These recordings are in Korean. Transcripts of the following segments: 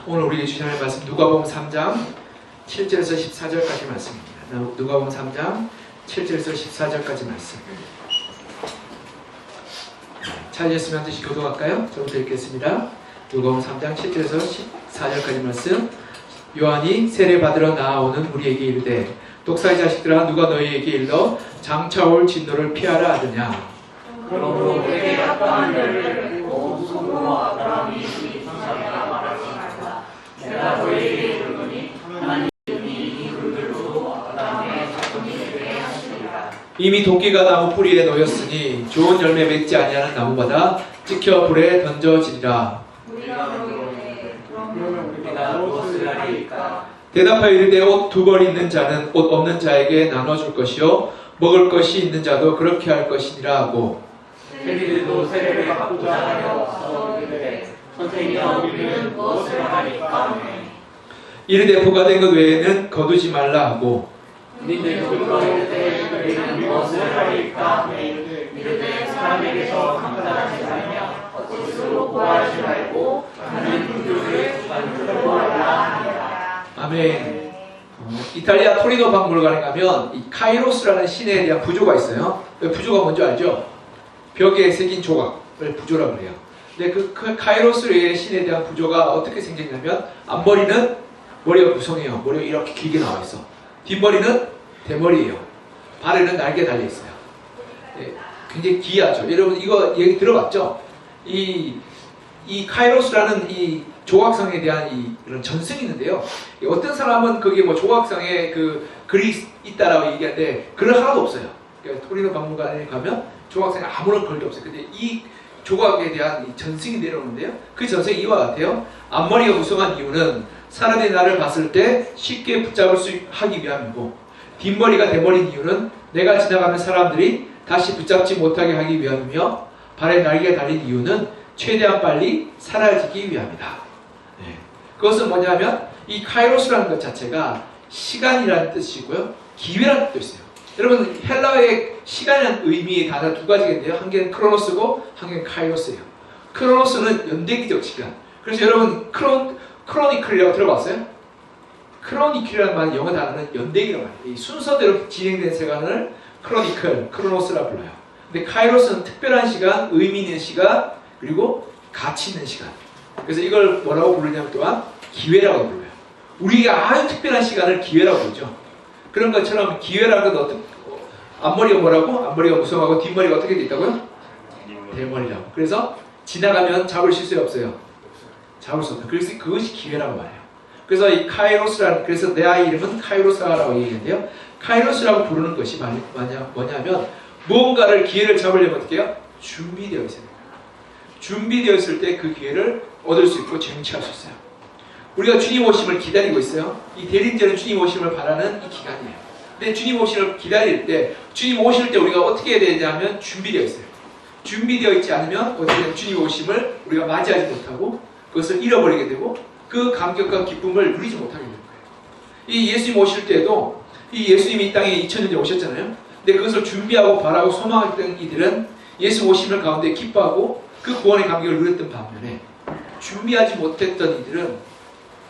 오늘 우리에게 주신 하나님의 말씀 누가복음 3장 7절에서 14절까지 말씀입니다. 누가복음 3장 7절에서 14절까지 말씀. 찾으셨으면 다시 교독할까요? 저부터 읽겠습니다. 누가복음 3장 7절에서 14절까지 말씀. 요한이 세례 받으러 나아오는 우리에게 이르되 독사의 자식들아 누가 너희에게 일러 장차 올 진노를 피하라 하느냐. 그러므로 내게 합당한 일을 듣고 소돔과 아브라함이 이미 전사하라 말하시니까 내가 너희에게 이르노니 하나님이 이 돌들로 아브라함의 자손이 되게 하시리라. 이미 도끼가 나무 뿌리에 놓였으니 좋은 열매 맺지 아니하는 나무마다 찍혀 불에 던져지리라. 우리가 그러되 그러면 우리가 무엇을 하리이까? 대답하여 이르되 옷 두 벌 있는 자는 옷 없는 자에게 나눠줄 것이요 먹을 것이 있는 자도 그렇게 할 것이니라 하고 세리들도 세례를 받고자 하여 이르되 선생이여 우리는 무엇을 하리까? 이르되 부과된 것 외에는 거두지 말라 하고 너희들도 이르되 우리는 무엇을 하리까? 이르되 사람에게서 감사하지 말며 겉으로 구하지 말고 하는 분들을 만들어 보아라 하니라. 아멘. 이탈리아 토리노 박물관에 가면 이 카이로스라는 신에 대한 부조가 있어요. 부조가 뭔지 알죠? 벽에 새긴 조각을 부조라고 해요. 근데 그 카이로스의 신에 대한 부조가 어떻게 생겼냐면 앞머리는 머리가 구성해요. 머리가 이렇게 길게 나와 있어. 뒷머리는 대머리예요. 발에는 날개 달려 있어요. 예, 굉장히 귀하죠. 여러분 이거 얘기 들어봤죠? 이 카이로스라는 이 조각상에 대한 이런 전승이 있는데요. 어떤 사람은 그게 뭐 조각상에 그 글이 있다라고 얘기하는데 글은 하나도 없어요. 그러니까 토리노 박물관에 가면 조각상에 아무런 글도 없어요. 근데 이 조각에 대한 이 전승이 내려오는데요. 그 전승이 이와 같아요. 앞머리가 구성한 이유는 사람이 나를 봤을 때 쉽게 붙잡을 수 하기 위함이고 뒷머리가 대머리인 이유는 내가 지나가는 사람들이 다시 붙잡지 못하게 하기 위함이며 발에 날개가 달린 이유는 최대한 빨리 사라지기 위함이다. 네. 그것은 뭐냐면 이 카이로스라는 것 자체가 시간이라는 뜻이고요. 기회라는 뜻도 있어요. 여러분 헬라어의 시간이라는 의미의 단어 두 가지가 있는데요. 한 개는 크로노스고 한 개는 카이로스예요. 크로노스는 연대기적 시간. 그래서 여러분 크로니클이라고 들어봤어요? 크로니클이라는 말 영어 단어는 연대기라고 말해요. 이 순서대로 진행된 시간을 크로노스라 불러요. 근데 카이로스는 특별한 시간, 의미 있는 시간, 그리고 가치 있는 시간. 그래서 이걸 뭐라고 부르냐면 또한 기회라고 불러요. 우리가 아주 특별한 시간을 기회라고 부르죠. 그런 것처럼 기회라는 건 앞머리가 뭐라고? 앞머리가 무성하고 뒷머리가 어떻게 돼 있다고요? 대머리라고. 그래서 지나가면 잡을 수 있어요? 없어요? 잡을 수 없어요. 그래서 그것이 기회라고 말해요. 그래서 이 카이로스라는, 그래서 내 아이 이름은 카이로스라고 얘기했는데요. 카이로스라고 부르는 것이 뭐냐면 무언가를 기회를 잡으려면 어떻게 해요? 준비되어 있어야 돼요. 준비되어 있을 때 그 기회를 얻을 수 있고 쟁취할 수 있어요. 우리가 주님 오심을 기다리고 있어요. 이 대림절은 주님 오심을 바라는 이 기간이에요. 근데 주님 오심을 기다릴 때, 주님 오실 때 우리가 어떻게 해야 되냐면 준비되어 있어요. 준비되어 있지 않으면 어떻게 주님 오심을 우리가 맞이하지 못하고 그것을 잃어버리게 되고 그 감격과 기쁨을 누리지 못하게 되는 거예요. 이 예수님 오실 때도 이 예수님이 이 땅에 2000년 전에 오셨잖아요. 근데 그것을 준비하고 바라고 소망했던 이들은 예수 오심을 가운데 기뻐하고 그 구원의 감격을 누렸던 반면에 준비하지 못했던 이들은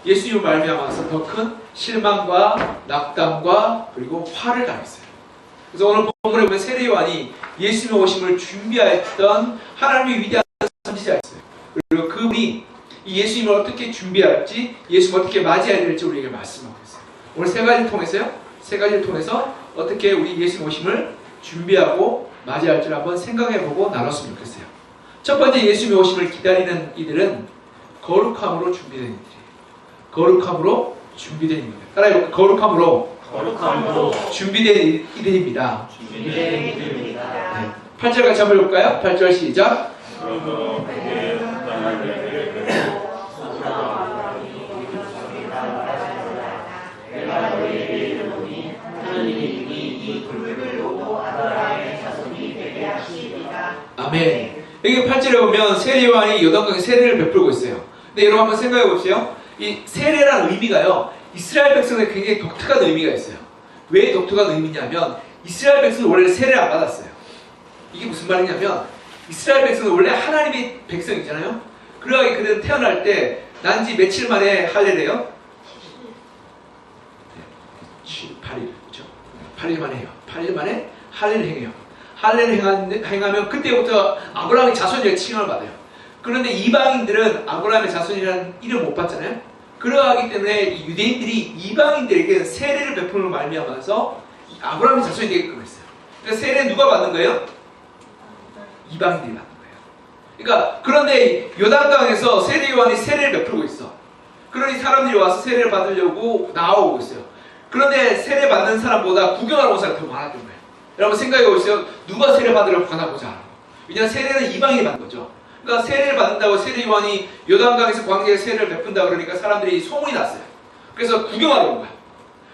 예수님을 말미암아서 더 큰 실망과 낙담과 그리고 화를 당했어요. 그래서 오늘 본문에 보면 세례 요한이 예수님의 오심을 준비했던 하나님의 위대한 선지자였어요. 그리고 그분이 이 예수님을 어떻게 준비할지, 예수님을 어떻게 맞이해야 될지 우리에게 말씀하고 있어요. 오늘 세 가지를 통해서요. 세 가지를 통해서 어떻게 우리 예수님 오심을 준비하고 맞이할지를 한번 생각해보고 나눴으면 좋겠어요. 첫 번째, 예수님의 오심을 기다리는 이들은 거룩함으로 준비된 이들이에요. 거룩함으로 준비된 이들입니다. 따라해볼까요? 거룩함으로 준비된 이들입니다. 네. 8절 같이 한번 해볼까요? 8절 시작. 아멘. 여기 8절에 보면 세례 요한이 요단강에 세례를 베풀고 있어요. 근데 여러분 한번 생각해 보세요. 이 세례라는 의미가요, 이스라엘 백성에 굉장히 독특한 의미가 있어요. 왜 독특한 의미냐면 이스라엘 백성은 원래 세례를 안 받았어요. 이게 무슨 말이냐면 이스라엘 백성은 원래 하나님의 백성이잖아요. 그러하기 그들은 태어날 때 난지 며칠 만에 할례래요? 8일, 그렇죠? 8일 만에 해요. 8일 만에 할례를 행해요. 할례를 행하면 그때부터 아브라함의 자손이라고 칭함을 받아요. 그런데 이방인들은 아브라함의 자손이라는 이름 못 받잖아요. 그러하기 때문에 이 유대인들이 이방인들에게 세례를 베푸는 말미암아서 아브라함의 자손이 되게끔 했어요. 그러니까 세례는 누가 받는 거예요? 이방인들이 받는 거예요. 그러니까 그런데 요단강에서 세례 요한이 세례를 베풀고 있어. 그러니 사람들이 와서 세례를 받으려고 나오고 있어요. 그런데 세례 받는 사람보다 구경하러 온 사람이 더 많았던 거예요. 여러분 생각해 보세요. 누가 세례 받으려고 가나 보자. 왜냐하면 세례는 이방인이 받는 거죠. 그러니까 세례를 받는다고 세례 요한이 요단강에서 광야에 세례를 베푼다 그러니까 사람들이 소문이 났어요. 그래서 구경하러 온 거야.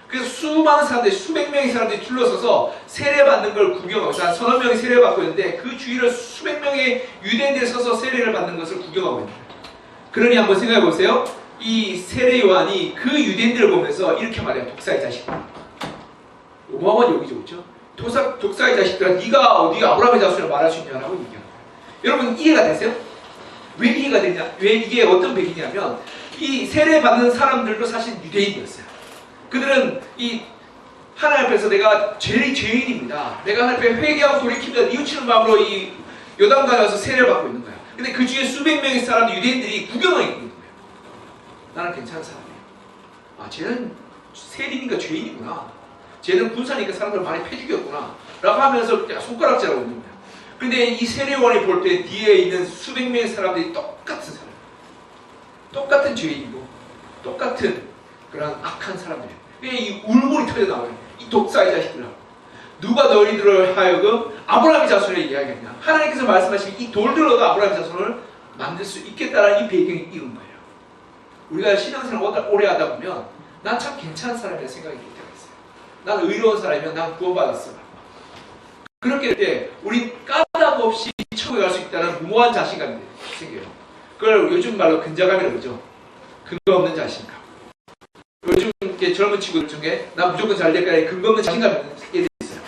그래서 수많은 사람들이, 수백 명의 사람들이 둘러서서 세례 받는 걸 구경하고, 한 서너 명이 세례를 받고 있는데 그 주위를 수백 명의 유대인들이 서서 세례를 받는 것을 구경하고 있는 거예요. 그러니 한번 생각해 보세요. 이 세례 요한이 그 유대인들을 보면서 이렇게 말해요. 독사의 자식들. 어마어마한 욕이죠, 그렇죠? 독사의 자식들아, 네가 아브라함의 자손이라고 말할 수 있냐라고 얘기하는 거예요. 여러분 이해가 되세요? 왜 이해가 되냐? 왜 이게 어떤 배경이냐면 이 세례 받는 사람들도 사실 유대인이었어요. 그들은 이 하나님 앞에서 내가 죄인입니다. 내가 하나님 앞에 회개하고 돌이킵니다. 뉘우치는 마음으로 이 요단강에 와서 세례를 받고 있는 거야. 근데 그 중에 수백 명의 사람들, 유대인들이 구경하고 있는 거예요. 나는 괜찮은 사람이에요. 아, 쟤는 세리니까 죄인이구나. 쟤는 군사니까 사람들 많이 패죽였구나. 라고 하면서 손가락질하고 있는 거예요. 근데 이 세례요한이 볼 때 뒤에 있는 수백 명의 사람들이 똑같은 사람, 똑같은 죄인이고 똑같은 그런 악한 사람들이에요. 이 울분이 터져나와요. 이 독사의 자식들하고 누가 너희들을 하여금 아브라함의 자손을 이야기하냐. 하나님께서 말씀하신 이 돌들로도 아브라함의 자손을 만들 수 있겠다라는 이 배경이 이런 거예요. 우리가 신앙생활 오래 하다 보면 난 참 괜찮은 사람이라 생각이 들 때가 있어요. 난 의로운 사람이면 난 구원받았어. 그렇게 될 때 우리 까닭 없이 천국에 갈 수 있다는 무모한 자신감이 생겨요. 그걸 요즘 말로 근자감이라고 그러죠. 근거 없는 자신감. 요즘 이렇게 젊은 친구들 중에 난 무조건 잘 될 거야 근거 없는 자신감이 있는 애들이 있어요.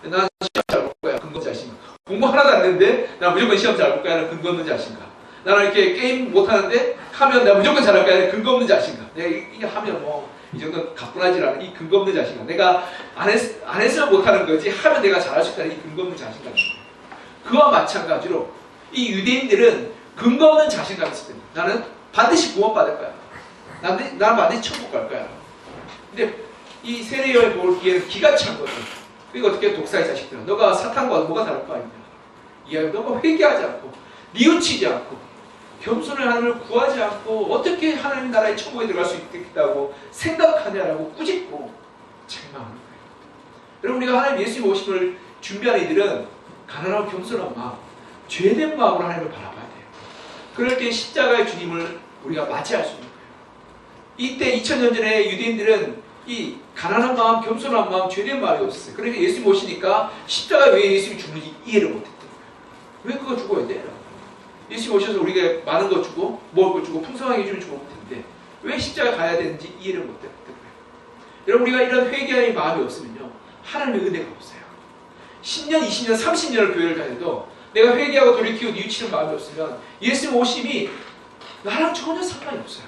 난 시험 잘 볼 거야 근거 없는 자신감. 공부 하나도 안 되는데 난 무조건 시험 잘 볼 거야 근거 없는 자신감. 나는 이렇게 게임 못하는데 하면 내가 무조건 잘할 거야 근거 없는 자신감. 내가 이게 하면 뭐 이 정도 가뿐하지 않은 이 근거 없는 자신감. 내가 안 했으면 못하는 거지 하면 내가 잘할 수 있다는 이 근거 없는 자신감. 그와 마찬가지로 이 유대인들은 근거 없는 자신감이 있을 때 나는 반드시 구원받을 거야. 나는 반드시 천국 갈 거야. 근데 이 세례요한이 보기에는 기가 찬 거죠. 그리고 어떻게 독사의 자식들아, 너가 사탄과 뭐가 다를 거 아니냐. 이야기 너가 회개하지 않고 뉘우치지 않고 겸손을 하나님을 구하지 않고 어떻게 하나님 나라의 천국에 들어갈 수 있겠다고 생각하냐라고 꾸짖고 책망하는 거예요. 여러분 우리가 하나님 예수님 오심을 준비하는 이들은 가난하고 겸손한 마음, 죄된 마음으로 하나님을 바라봐야 돼요. 그럴 때 십자가의 주님을 우리가 맞이할 수 있는 거예요. 이때 2000년 전에 유대인들은 이 가난한 마음, 겸손한 마음, 죄된 마음이 없었어요. 그러니까 예수님 오시니까 십자가 왜 예수님이 죽는지 이해를 못했던 거예요. 왜 그거 죽어야 돼? 예수님 오셔서 우리가 많은 거 주고 먹을 거 주고 풍성하게 주면 좋을 텐데 왜 십자가 가야 되는지 이해를 못했던 거예요. 여러분 우리가 이런 회개의 마음이 없으면요 하나님의 은혜가 없어요. 10년, 20년, 30년을 교회를 다녀도 내가 회개하고 돌이키고 뉘우치는 마음이 없으면 예수님 오심이 나랑 전혀 상관이 없어요.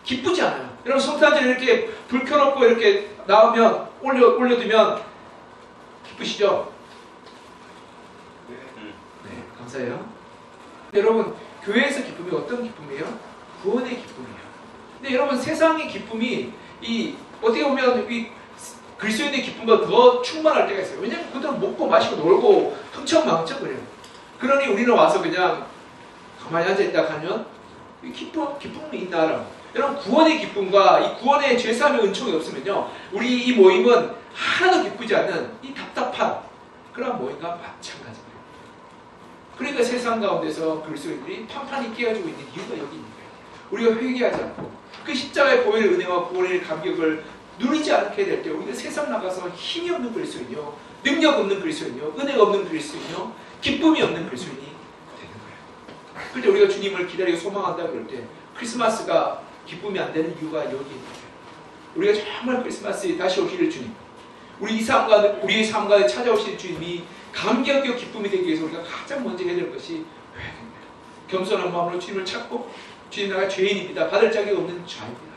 기쁘지 않아요. 여러분 성탄절에 이렇게 불 켜놓고 이렇게 나오면 올려두면 기쁘시죠? 네, 감사해요. 여러분 교회에서 기쁨이 어떤 기쁨이에요? 구원의 기쁨이에요. 근데 여러분 세상의 기쁨이 이 어떻게 보면 이 그리스도인의 기쁨보다 더 충만할 때가 있어요. 왜냐하면 그들은 먹고 마시고 놀고 흥청망청 그래요. 그러니 우리는 와서 그냥 가만히 앉아있다 하면 기쁨이 있나라고. 여러분 구원의 기쁨과 이 구원의 죄사함의 은총이 없으면요 우리 이 모임은 하나도 기쁘지 않는 이 답답한 그런 모임과 마찬가지예요. 그러니까 세상 가운데서 그리스도인들이 판판이 깨어지고 있는 이유가 여기 있는 거예요. 우리가 회개하지 않고 그 십자가의 보혈의 은혜와 구원의 감격을 누리지 않게 될 때 우리가 세상 나가서 힘이 없는 그리스도인이요, 능력 없는 그리스도인이요, 은혜가 없는 그리스도인이요, 기쁨이 없는 그리스도인이 되는 거예요. 그런데 우리가 주님을 기다리고 소망한다 그럴 때 크리스마스가 기쁨이 안 되는 이유가 여기 있는 거예요. 우리가 정말 크리스마스에 다시 오실 주님, 우리의 삶 가운데 찾아오실 주님이 감격과 기쁨이 되기 위해서 우리가 가장 먼저 해야 될 것이 회개입니다. 겸손한 마음으로 주님을 찾고 주님 나가 죄인입니다. 받을 자격이 없는 자입니다.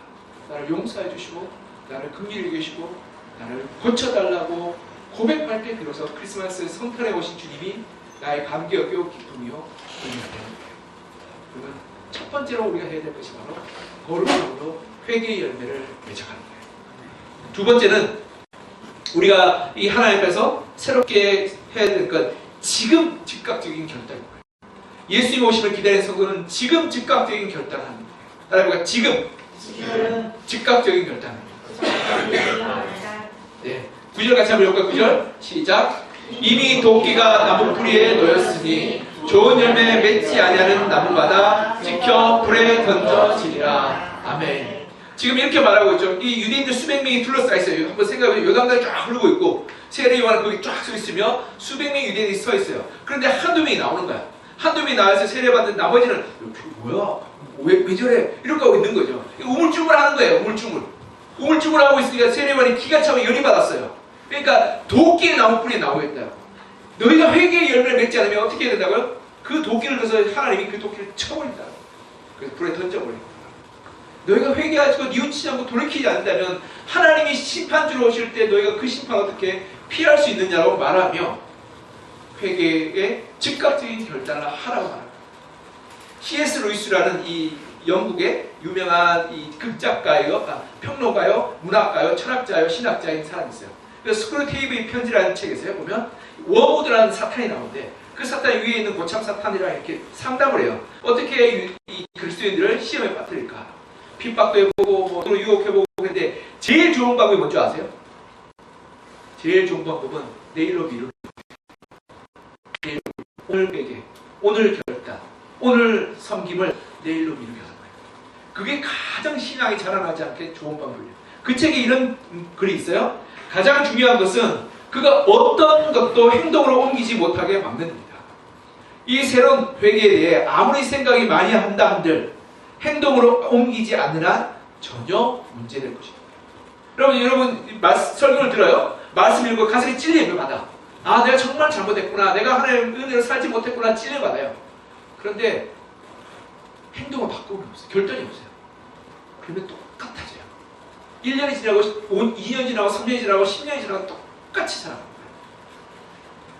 나를 용서해 주시고 나를 긍휼히 여기시고 나를 고쳐달라고 고백할 때 비로소 크리스마스 성탄에 오신 주님이 나의 감격이요 기쁨이요 은혜가 되는 거예요. 그러면 첫 번째로 우리가 해야 될 것이 바로 거룩함으로 회개의 열매를 맺어가는 거예요. 두 번째는 우리가 이 하나님 앞에서 새롭게 해야 될 것, 지금 즉각적인 결단인 거예요. 예수님 오심을 기다리는 성도는 지금 즉각적인 결단을 합니다. 따라해볼까요? 지금 즉각적인 결단을 합니다. 네. 9절 같이 한번 읽을까요? 9절 시작. 이미 도끼가 나무 뿌리에 놓였으니 좋은 열매 맺지 아니하는 나무마다 찍혀 불에 던져지리라. 아멘. 지금 이렇게 말하고 있죠. 이 유대인들 수백 명이 둘러싸여 있어요. 한번 생각해보면 요단강이 쫙 흐르고 있고 세례 요한은 거기 쫙 서 있으며 수백 명의 유대인이 서 있어요. 그런데 한두 명이 나오는 거야. 한두 명이 나와서 세례받는 나머지는 뭐야? 왜 저래? 이렇게 하고 있는 거죠. 우물쭈물 하는 거예요. 우물쭈물 하고 있으니까 세례 요한이 기가 차고 열이 받았어요. 그러니까 도끼의 나무 뿌리에 나오겠다. 너희가 회개의 열매를 맺지 않으면 어떻게 해야 된다고요? 그 도끼를 넣어서 하나님이 그 도끼를 쳐버린다. 그래서 불에 던져버린다. 너희가 회개하고 뉘우치지 않고 돌이키지 않는다면 하나님이 심판주로 오실 때 너희가 그 심판을 어떻게 피할 수 있느냐고 말하며 회개의 즉각적인 결단을 하라고 말합니다. C.S. 루이스라는 이 영국의 유명한 이 극작가요, 평론가요, 문학가요, 철학자요, 신학자인 사람이 있어요. 그래서 스크루테이브의 편지라는 책에서요 보면 워무드라는 사탄이 나오는데 그 사탄 위에 있는 고참 사탄이랑 이렇게 상담을 해요. 어떻게 이 그리스도인들을 시험에 빠뜨릴까? 핍박도 해보고 또 유혹해보고 그런데 제일 좋은 방법이 뭔지 아세요? 제일 좋은 방법은 내일로 미루는 거예요. 오늘 회개, 오늘 결단, 오늘 섬김을 내일로 미루게 하는 거예요. 그게 가장 신앙이 자라나지 않게 좋은 방법이에요. 그 책에 이런 글이 있어요. 가장 중요한 것은 그가 어떤 것도 행동으로 옮기지 못하게 막는 겁니다. 이 새로운 회개에 대해 아무리 생각이 많이 한다 한들 행동으로 옮기지 않는 한 전혀 문제될 것입니다. 여러분 설교를 들어요. 말씀 읽고 가슴이 찔림을 받아. 아, 내가 정말 잘못했구나. 내가 하나님의 은혜로 살지 못했구나. 찔림을 받아요. 그런데 행동을 바꾸는 없어요. 결단이 없어요. 그러면 똑같아져요. 1년이 지나고 2년 지나고 3년이 지나고 10년이 지나고 똑같이 살아가는 거예요.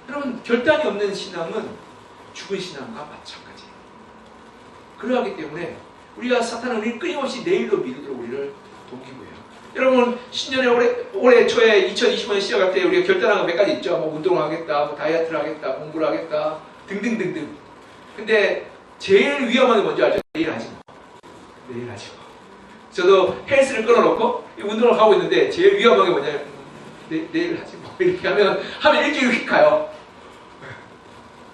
여러분 결단이 없는 신앙은 죽은 신앙과 마찬가지예요. 그러하기 때문에 우리가 사탄은 우리를 끊임없이 내일로 미루도록 우리를 동기부여해요. 여러분 신년에 올해 초에 2025년 시작할 때 우리가 결단한 거 몇 가지 있죠. 뭐 운동을 하겠다, 뭐 다이어트를 하겠다, 공부를 하겠다 등등등등. 근데 제일 위험한 게 뭔지 알죠? 내일 하지 마. 내일 하지 마. 저도 헬스를 끊어놓고 운동을 하고 있는데 제일 위험한 게 뭐냐면 내일 하지 마. 이렇게 하면 일주일 휙 가요.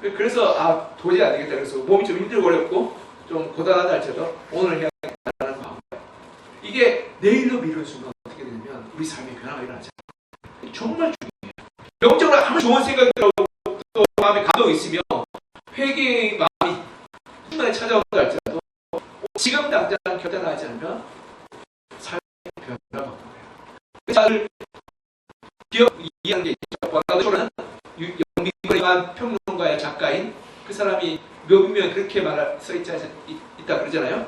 그래서 도저히 안 되겠다. 그래서 몸이 좀 힘들고 어렵고 좀 고단하다 할지라도 오늘 해야겠다는 마음. 이게 내일로 미룬 순간 어떻게 되냐면 우리 삶의 변화가 일어나죠. 정말 중요해요. 영적으로 아무리 좋은 생각이 들어오고 또 마음에 감동이 있으면 회개의 마음이 순간에 찾아온다 할지라도 지금 당장 결단하지 않으면 삶의 변화가 없는 거예요. 이해하는 게 있죠. 영민한 평론가의 작가인 그 사람이 몇몇 그렇게 써있다 그러잖아요.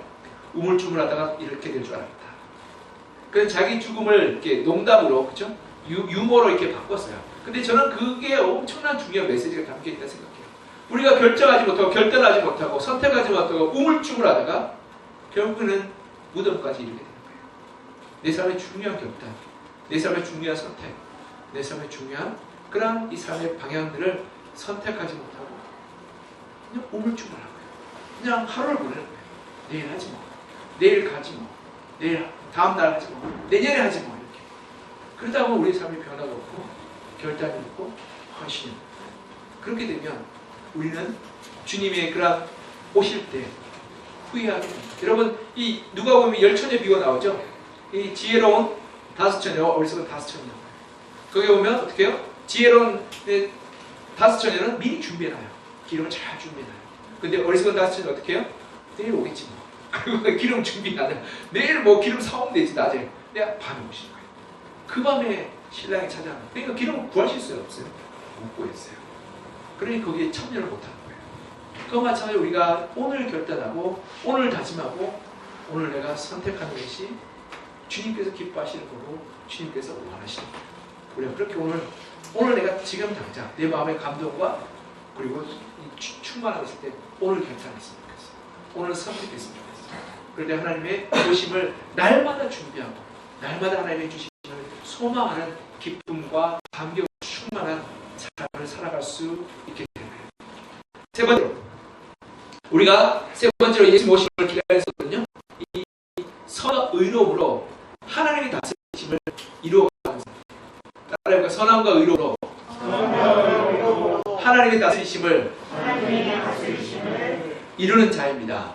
우물쭈물하다가 이렇게 될 줄 알았다. 그래서 자기 죽음을 이렇게 농담으로, 그렇죠? 유머로 이렇게 바꿨어요. 근데 저는 그게 엄청난 중요한 메시지가 담겨 있다 생각해요. 우리가 결정하지 못하고 결단하지 못하고 선택하지 못하고 우물쭈물하다가 결국에는 무덤까지 이르게 되는 거예요. 내 삶의 중요한 결단, 내 삶의 중요한 선택, 내 삶의 중요한 그런 이 삶의 방향들을 선택하지 못하고 그냥 우물쭈물하는 거예요. 그냥 하루를 보내는 거예요. 내일 하지 뭐, 내일 가지 뭐, 내일 다음날 하지 뭐, 내년에 하지 뭐 이렇게. 그러다 보면 우리 삶의 변화가 없고 결단이 없고 헌신이 없고. 그렇게 되면 우리는 주님의 그런 오실 때 후회하게 됩니다. 여러분 이 누가 보면 열처녀 비유가 나오죠. 이 지혜로운 다섯 처녀와 어리석은 다섯 처녀. 거기 보면 어떻게 해요? 지혜로운 다섯 처녀는 미리 준비해놔요. 기름을 잘 준비해놔요. 근데 어리석은 다섯 처녀는 어떻게 해요? 내일 오겠지 뭐. 그리고 기름 준비 안 해. 내일 뭐 기름 사오면 되지 낮에. 내가 밤에 오시는 거예요. 그 밤에 신랑이 찾아옵니다. 그러니까 기름을 구하실 수 없어요. 못 구했어요. 그러니 거기에 참여를 못하는 거예요. 그와 마찬가지로 우리가 오늘 결단하고 오늘 다짐하고 오늘 내가 선택하는 것이 주님께서 기뻐하시는 거고 주님께서 원하시는 거예요. 우리가 그렇게 오늘 내가 지금 당장 내 마음의 감동과 그리고 충만하고 있을 때 오늘 결단했으면 좋겠어요. 오늘 선택했으면 좋겠어요. 그럴 때 하나님의 오심을 날마다 준비하고 날마다 하나님의 주심을 소망하는 기쁨과 감격으로 충만한 삶을 살아갈 수 있게 되는 거예요. 세 번째로 우리가 세 번째로 예수님 오심을 기다렸었거든요. 이 선과 의로움으로 하나님의 다스리심을 이루어가는 거예요. 따라해볼까요? 선함과 의로움으로 하나님의 다스리심을 이루는 자입니다.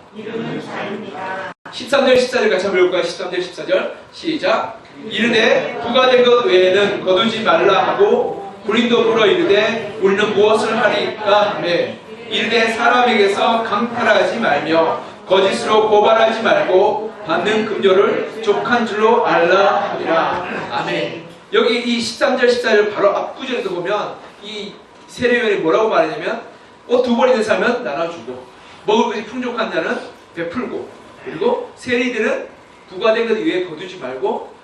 13절 14절 같이 한번 볼까요? 13절 14절 시작. 이르되 부과된 것 외에는 거두지 말라 하고 군인도 물어 이르되 우리는 무엇을 하리까 하며 이르되 사람에게서 강탈하지 말며 거짓으로 고발하지 말고 받는 금료를 족한 줄로 알라 하리라. 아멘. 여기 이 13절 14절 바로 앞구절에서 보면 이 세례요한이 뭐라고 말하냐면 옷 두 벌 있는 사람은 나눠주고 먹을 것이 풍족한 자는 베풀고 그리고 세리들은 부과된 것 이외에 거두지 말고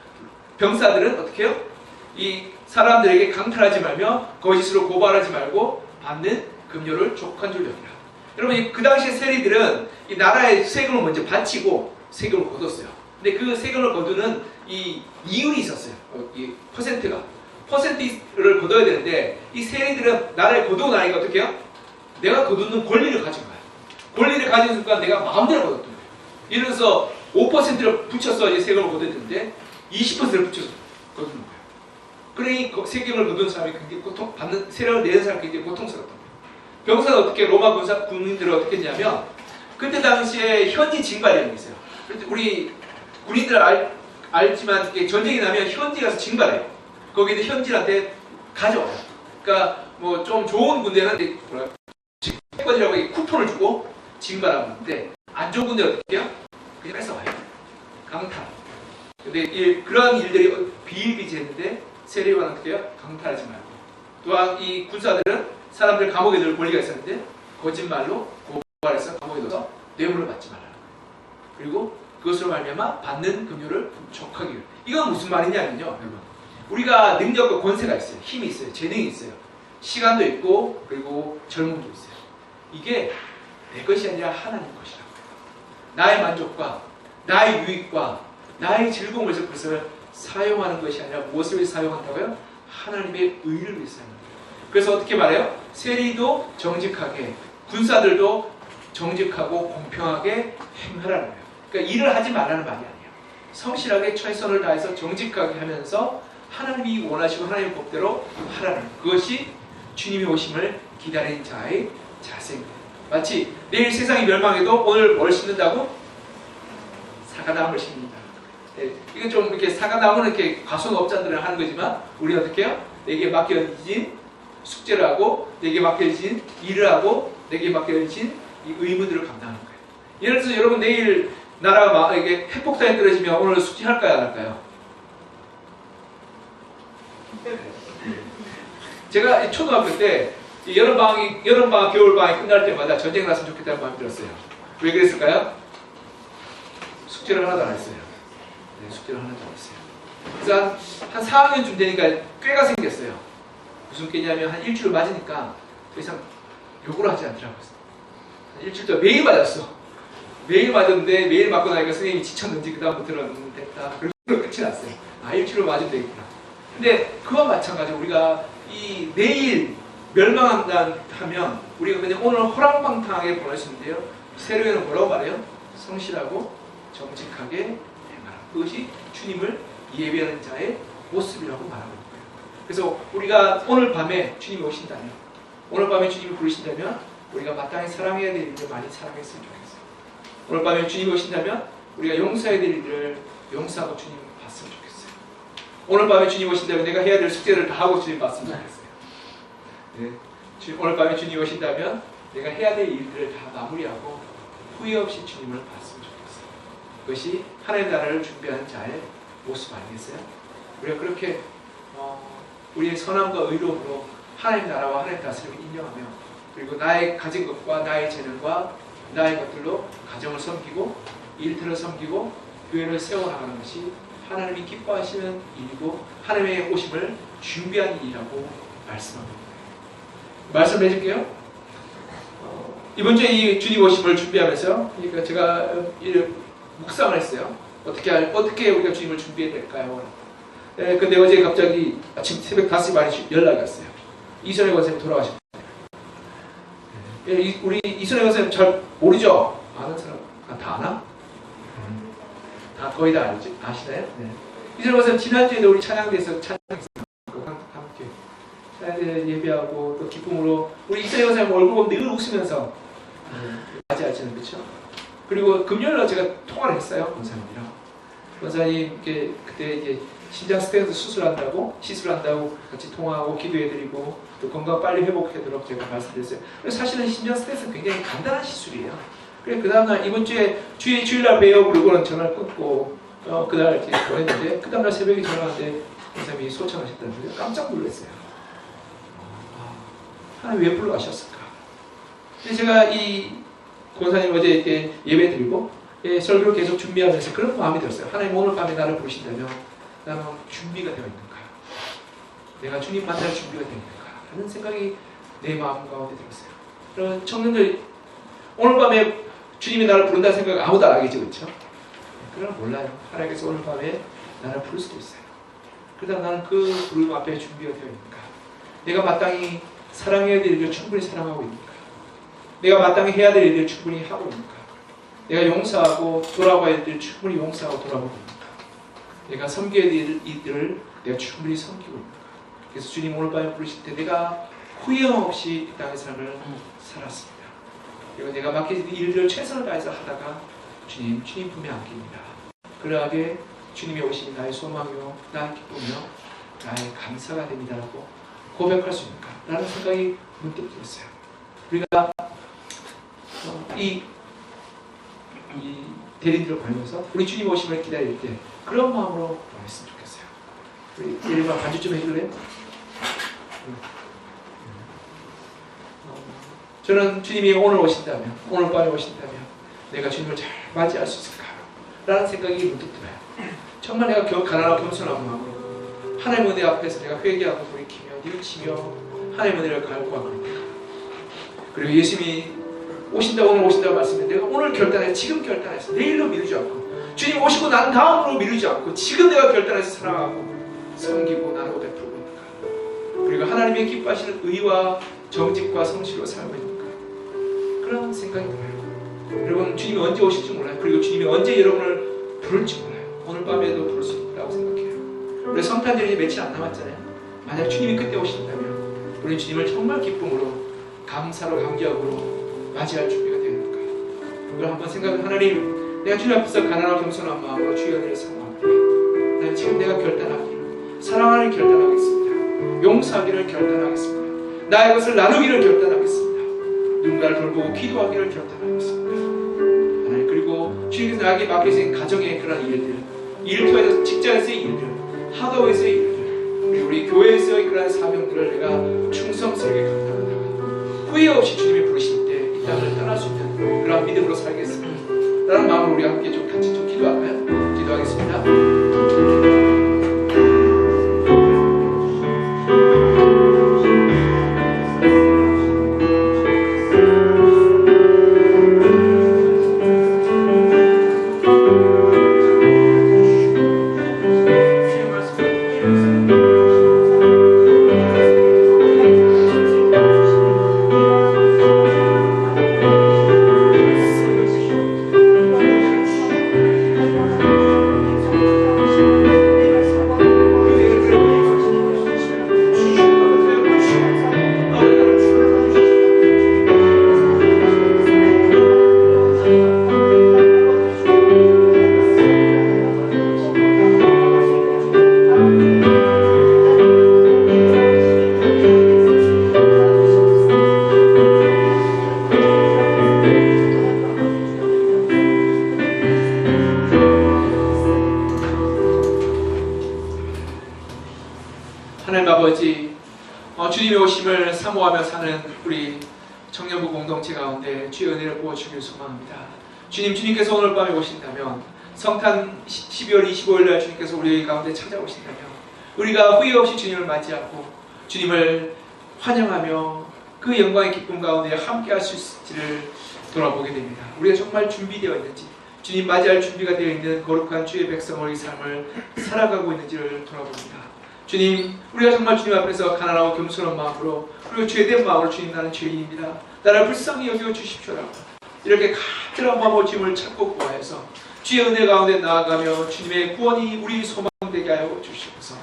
병사들은 어떻게 해요? 이 사람들에게 강탈하지 말며 거짓으로 고발하지 말고 받는 금료를 족한 줄 여기라. 여러분 그 당시에 세리들은 이 나라의 세금을 먼저 바치고 세금을 거뒀어요. 근데 그 세금을 거두는 이 이윤이 있었어요. 이 퍼센트를 거둬야 되는데 이 세리들은 나라에 거두고 나니까 어떻게 해요? 내가 거두는 권리를 가진 거야. 권리를 가진 순간 내가 마음대로 거뒀던 거예요. 예를 들어서 5%를 붙여서 이제 세금을 거둬야 되는데 20%를 붙여서 거두는 거예요. 그러니 세금을 거둔 사람이 굉장히 받는 세금을 내는 사람이 굉장히 고통스럽던 거예요. 병사는 어떻게 로마 군인들은 어떻게 했냐면 그때 당시에 현지 징발이라는 게 있어요. 우리 군인들 알지만 전쟁이 나면 현지 가서 징발해요. 거기는 현지한테 가져와요. 그러니까 뭐 좀 좋은 군대는 채권이라고 쿠폰을 주고 징발하는데 안 좋은 군대는 어떻게 해요? 그냥 뺏어와요. 강탈. 근데 그러한 일들이 비일비재했는데 세례요한은 어떻게 해요? 강탈하지 말고. 또한 이 군사들은 사람들 감옥에 넣을 권리가 있었는데 거짓말로 고발해서 감옥에 넣어서 뇌물을 받지 말라는 거예요. 그리고 그것으로 말미암아 받는 금료를 족하게 해요. 이건 무슨 말이냐면요, 여러분. 우리가 능력과 권세가 있어요. 힘이 있어요. 재능이 있어요. 시간도 있고 그리고 젊음도 있어요. 이게 내 것이 아니라 하나님 것이라고 해요. 나의 만족과 나의 유익과 나의 즐거움을 위해서 그것을 사용하는 것이 아니라 무엇을 위해서 사용한다고요? 하나님의 의를 위해서 사용하는 거예요. 그래서 어떻게 말해요? 세리도 정직하게, 군사들도 정직하고 공평하게 행하라는 거예요. 그러니까 일을 하지 말라는 말이 아니에요. 성실하게 최선을 다해서 정직하게 하면서 하나님이 원하시고 하나님의 법대로 하라는 거예요. 그것이 주님의 오심을 기다린 자의 자세입니다. 마치 내일 세상이 멸망해도 오늘 뭘 심는다고? 사과나무를 심는다. 네, 이건 좀 이렇게 사과나무는 이렇게 과수업자들은 하는 거지만 우리는 어떻게 해요? 내게 맡겨진 숙제를 하고 내게 맡겨진 일을 하고 내게 맡겨진 이 의무들을 감당하는 거예요. 예를 들어서 여러분 내일 나라가 이게 핵폭탄이 떨어지면 오늘 숙제할까요? 안 할까요? 제가 초등학교 때 여름방학, 겨울방학이 끝날 때마다 전쟁 났으면 좋겠다는 마음이 들었어요. 왜 그랬을까요? 숙제를 하나도 안 했어요. 네, 숙제를 하나도 안 했어요. 그래서 한 4학년쯤 되니까 꾀가 생겼어요. 무슨 꾀냐면 한 일주일 맞으니까 더 이상 욕을 하지 않더라고요. 한 일주일 동안 매일 맞았어. 매일 맞았는데 매일 맞고 나니까 선생님이 지쳤는지 그 다음부터는 됐다. 그리고 끝이 났어요. 아, 일주일 맞으면 되겠구나. 근데 그와 마찬가지로 우리가 이 내일 멸망한다 하면 우리가 그냥 오늘 호랑방탕하게 보낼 수 있는데요. 세례요한은 뭐라고 말해요? 성실하고 정직하게 행하라. 그것이 주님을 예배하는 자의 모습이라고 말하고 있는 거예요. 그래서 우리가 오늘 밤에 주님이 오신다면, 오늘 밤에 주님이 부르신다면 우리가 마땅히 사랑해야 될 일을 많이 사랑했으면 좋겠어요. 오늘 밤에 주님이 오신다면 우리가 용서해야 될 일을 용서하고 주님을 봤으면 좋겠어요. 오늘 밤에 주님 오신다면 내가 해야 될 숙제를 다 하고 주님 봤으면 좋겠어요. 네. 오늘 밤에 주님 오신다면 내가 해야 될 일들을 다 마무리하고 후회 없이 주님을 봤으면 좋겠어요. 그것이 하나님의 나라를 준비하는 자의 모습 아니겠어요? 우리가 그렇게 우리의 선함과 의로움으로 하나님의 나라와 하나님의 다스림을 인정하며 그리고 나의 가진 것과 나의 재능과 나의 것들로 가정을 섬기고 일터를 섬기고 교회를 세워나가는 것이 하나님이 기뻐하시는 일이고 하나님의 오심을 준비한 일이라고 말씀합니다. 말씀을 해줄게요. 이번 주에 이 주님 오심을 준비하면서 그러니까 제가 묵상을 했어요. 어떻게 우리가 주님을 준비해야 될까요? 근데 어제 갑자기 아침 새벽 5시 반에 연락이 왔어요. 이선혜 권사님 돌아가셨어요. 우리 이선혜 권사님 잘 모르죠? 아는 사람 다 아나? 다 거의 다 아시나요? 네. 이선혜 권사님 지난주에도 우리 찬양대에서 함께 찬양대 예배하고 또 기쁨으로 우리 이선혜 권사님 얼굴 보면 늘 웃으면서 맞이하시는 그렇죠? 그리고 금요일날 제가 통화를 했어요 권사님이랑. 권사님 그때 이제 신장 스테이트 시술한다고 같이 통화하고 기도해드리고 또 건강 빨리 회복하도록 제가 말씀드렸어요. 그래서 사실은 신장 스테이트는 굉장히 간단한 시술이에요. 그래서 그 다음날 이번 주일날 봬요 그러고는 전화를 끊고 그날 이렇게 보냈는데 그 다음날 새벽에 전화 왔는데 권사님이 소천하셨다는 거예요. 깜짝 놀랐어요. 하나님 왜 불러가셨을까? 근데 제가 이 권사님 어제 이렇게 예배 드리고 설교를 계속 준비하면서 그런 마음이 들었어요. 하나님 오늘 밤에 나를 부르신다면 나는 준비가 되어 있는가? 내가 주님 만날 준비가 되어 있는가? 하는 생각이 내 마음 가운데 들었어요. 그럼 청년들 오늘 밤에 주님이 나를 부른다는 생각 아무도 안 하겠죠, 그렇죠? 그러나 몰라요. 하나님께서 오늘 밤에 나를 부를 수도 있어요. 그러다 나는 그 부름 앞에 준비가 되어 있는가? 내가 마땅히 사랑해야 될 일을 충분히 사랑하고 있는가? 내가 마땅히 해야 될 일을 충분히 하고 있는가? 내가 용서하고 돌아가야 될 일을 충분히 용서하고 돌아가고 있는가? 내가 섬겨야 될 일들을 내가 충분히 섬기고 있는가? 그래서 주님 오늘 밤에 부르실 때 내가 후회 없이 이 땅의 삶을 살았습니다. 그리고 내가 맡겨진 일들을 최선을 다해서 하다가 주님 품에 안깁니다. 그러하게 주님의 오심이 나의 소망이요 나의 기쁨이요 나의 감사가 됩니다라고 고백할 수 있는가? 라는 생각이 문득 들었어요. 우리가 이 대리들을 보면서 우리 주님 오심을 기다릴 때 그런 마음으로 했으면 좋겠어요. 우리 예림아 반주 좀 해줄래요? 저는 주님이 오늘 오신다면 오늘 밤에 오신다면 내가 주님을 잘 맞이할 수 있을까? 라는 생각이 문득 들어요. 정말 내가 가난하고 겸손한 마음으로 하나님 은혜 앞에서 내가 회개하고 돌이키며 뉘우치며 하나님 은혜를 갈구하고 있는가? 그리고 예수님이 오신다 오늘 오신다고 말씀했는데 내가 오늘 결단해서 지금 결단해서 내일로 미루지 않고 주님 오시고 난 다음으로 미루지 않고 지금 내가 결단해서 사랑하고 섬기고 나누고 베풀고 있는가? 그리고 하나님의 기뻐하시는 의와 정직과 성실로 살고 있는가? 그런 생각이 들어요. 여러분 주님이 언제 오실지 몰라요. 그리고 주님이 언제 여러분을 부를지 몰라요. 오늘 밤에도 부를 수 있다고 생각해요. 우리 성탄절이 며칠 안 남았잖아요. 만약 주님이 그때 오신다면 우리 주님을 정말 기쁨으로 감사로 감격으로 맞이할 준비가 되는가? 그걸 한번 생각해. 하나님 내가 주님 앞에서 가난하고 겸손한 마음으로 주의 은혜를 사모합니다. 난 지금 내가 결단하기를 사랑하기를 결단하겠습니다. 용서하기를 결단하겠습니다. 나의 것을 나누기를 결단하겠습니다. 누군가를 돌보고 기도하기를 결단하겠습니다. 하나님 그리고 주님께서 나에게 맡겨진 가정의 그런 일들 일터에서 직장에서의 일들 학업에서의 일들 그리고 우리 교회에서의 그런 사명들을 내가 충성스럽게 감당하다가 후회 없이 주님이 부르실 때 이 땅을 떠날 수 있는 그런 믿음으로 살겠습니다. 라는 마음으로 우리 함께 좀 같이 좀 기도할까요? 기도하겠습니다. 하나님 아버지 주님의 오심을 사모하며 사는 우리 청년부 공동체 가운데 주의 은혜를 부어주길 소망합니다. 주님께서 오늘 밤에 오신다면, 성탄 12월 25일 날 주님께서 우리 가운데 찾아오신다면, 우리가 후회 없이 주님을 맞이하고 주님을 환영하며 그 영광의 기쁨 가운데 함께 할 수 있을지를 돌아보게 됩니다. 우리가 정말 준비되어 있는지, 주님 맞이할 준비가 되어 있는 거룩한 주의 백성의 삶을 살아가고 있는지를 돌아봅니다. 주님, 우리가 정말 주님 앞에서 가난하고 겸손한 마음으로, 그리고 죄된 마음으로 주님, 나는 죄인입니다, 나를 불쌍히 여겨 주십시오라고 이렇게 간절한 마음으로 주님을 찾고 구하여서 주의 은혜 가운데 나아가며 주님의 구원이 우리 소망되게 하여 주시옵소서.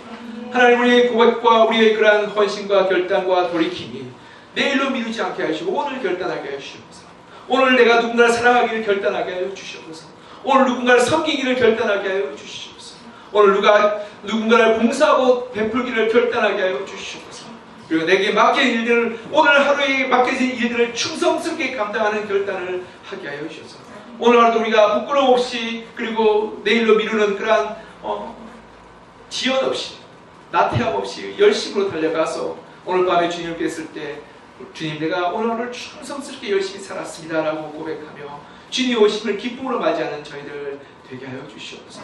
하나님, 우리의 고백과 우리의 그러한 헌신과 결단과 돌이킴이 내일로 미루지 않게 하시고 오늘 결단하게 하여 주시옵소서. 오늘 내가 누군가를 사랑하기를 결단하게 하여 주시옵소서. 오늘 누군가를 섬기기를 결단하게 하여 주시옵소서. 오늘 누군가를 봉사하고 베풀기를 결단하게 하여 주시옵소서. 그리고 내게 맡긴 일들을, 오늘 하루에 맡겨진 일들을 충성스럽게 감당하는 결단을 하게 하여 주셔서 오늘 하루도 우리가 부끄러움 없이, 그리고 내일로 미루는 그러한 지연 없이, 나태함 없이 열심으로 달려가서 오늘 밤에 주님을 뵀을 때, 주님, 내가 오늘 하루를 충성스럽게 열심히 살았습니다 라고 고백하며 주님의 오심을 기쁨으로 맞이하는 저희들 되게 하여 주시옵소서.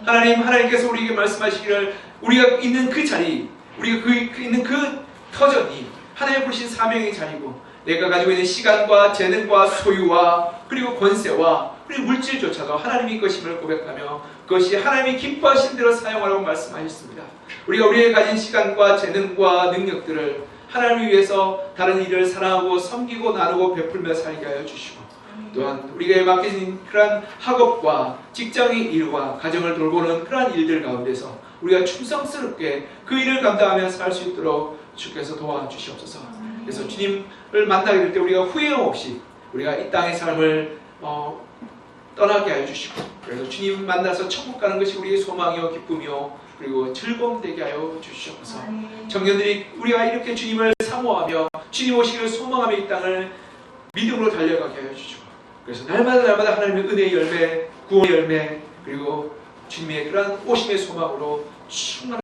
하나님께서 우리에게 말씀하시기를, 우리가 있는 그 자리, 우리가 있는 그 터전이 하나님 부르신 사명의 자리고, 내가 가지고 있는 시간과 재능과 소유와 그리고 권세와 그리고 물질조차도 하나님의 것임을 고백하며 그것이 하나님이 기뻐하신 대로 사용하라고 말씀하셨습니다. 우리가 우리의 가진 시간과 재능과 능력들을 하나님을 위해서 다른 일을 사랑하고 섬기고 나누고 베풀며 살게 하여 주시고, 또한 우리가 맡겨진 그러한 학업과 직장의 일과 가정을 돌보는 그러한 일들 가운데서 우리가 충성스럽게 그 일을 감당하며 살 수 있도록 주께서 도와주시옵소서. 그래서 주님을 만나게 될 때 우리가 후회함 없이 우리가 이 땅의 삶을 떠나게 하여 주시고, 그래서 주님 만나서 천국 가는 것이 우리의 소망이요 기쁨이요 그리고 즐거움 되게 하여 주시옵소서. 청년들이 우리가 이렇게 주님을 사모하며 주님 오시기를 소망하며 이 땅을 믿음으로 달려가게 하여 주시고, 그래서 날마다 하나님의 은혜의 열매, 구원의 열매, 그리고 주님의 그러한 오심의 소망으로 충만한